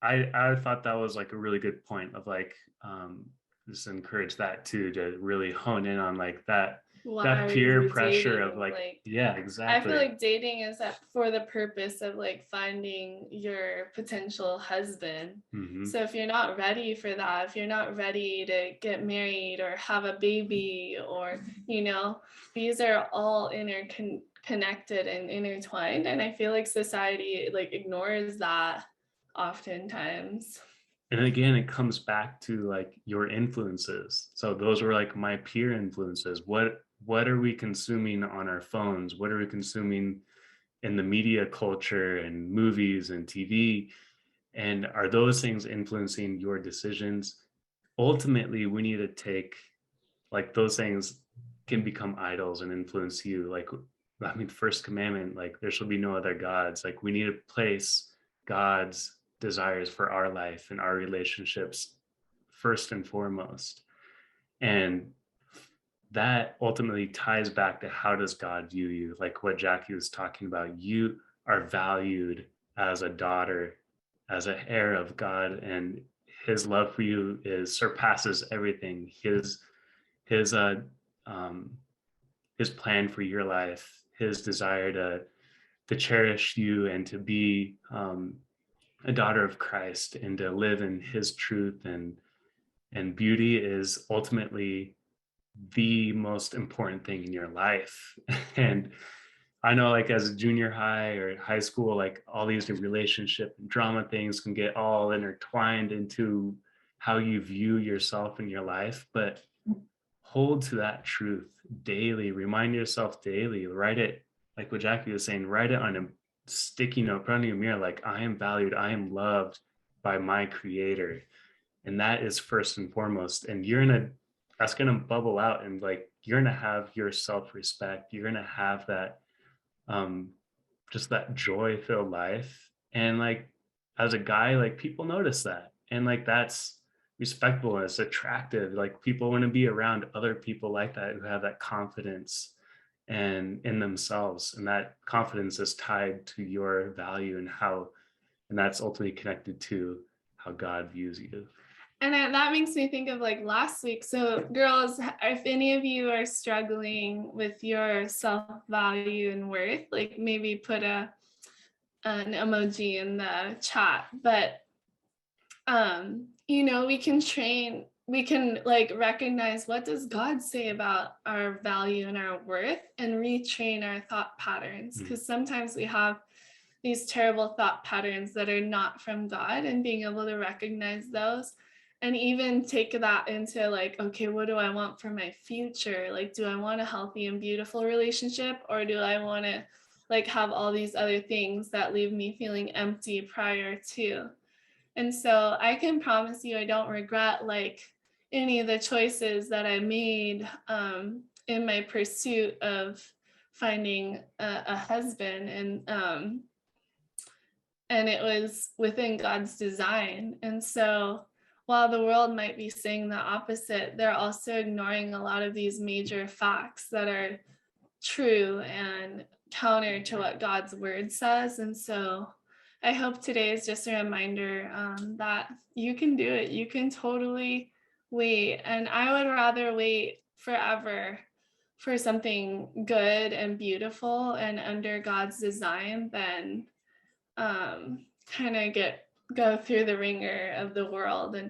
I thought that was like a really good point of like just encourage that too, to really hone in on like that Why peer you're pressure of dating. like, Like, yeah, I feel exactly. like dating is that for the purpose of like finding your potential husband. Hmm. So if you're not ready for that, if you're not ready to get married or have a baby, or, these are all interconnected and intertwined. And I feel like society like ignores that oftentimes. And again, it comes back to like your influences. So those were like my peer influences. What are we consuming on our phones? What are we consuming in the media culture and movies and TV? And are those things influencing your decisions? Ultimately, we need to take like those things can become idols and influence you. Like, I mean, first commandment, like there shall be no other gods. Like we need to place God's desires for our life and our relationships first and foremost. And that ultimately ties back to how does God view you? Like what Jackie was talking about. You are valued as a daughter, as an heir of God, and his love for you is surpasses everything. His um his plan for your life, his desire to cherish you and to be a daughter of Christ and to live in his truth and beauty is ultimately the most important thing in your life. And I know like as a junior high or high school, like all these relationship and drama things can get all intertwined into how you view yourself in your life. But hold to that truth daily, remind yourself daily, write it like what Jackie was saying, write it on a sticky note, put on your mirror, like I am valued, I am loved by my creator. And that is first and foremost. And that's gonna bubble out and like you're gonna have your self-respect, you're gonna have that um just that joy filled life. And like as a guy, like people notice that. And like that's respectable and it's attractive. Like people want to be around other people like that who have that confidence and in themselves. And that confidence is tied to your value and that's ultimately connected to how God views you. And that makes me think of like last week. So, girls, if any of you are struggling with your self value and worth, like maybe put an emoji in the chat. But we can like recognize what does God say about our value and our worth, and retrain our thought patterns, Mm. because sometimes we have these terrible thought patterns that are not from God, and being able to recognize those and even take that into like, okay, what do I want for my future? Like, do I want a healthy and beautiful relationship, or do I want to like have all these other things that leave me feeling empty prior to? And so I can promise you, I don't regret like any of the choices that I made in my pursuit of finding a husband. And it was within God's design. And so while the world might be saying the opposite, they're also ignoring a lot of these major facts that are true and counter to what God's word says. And so I hope today is just a reminder that you can do it. You can totally wait. And I would rather wait forever for something good and beautiful and under God's design than kind of go through the ringer of the world and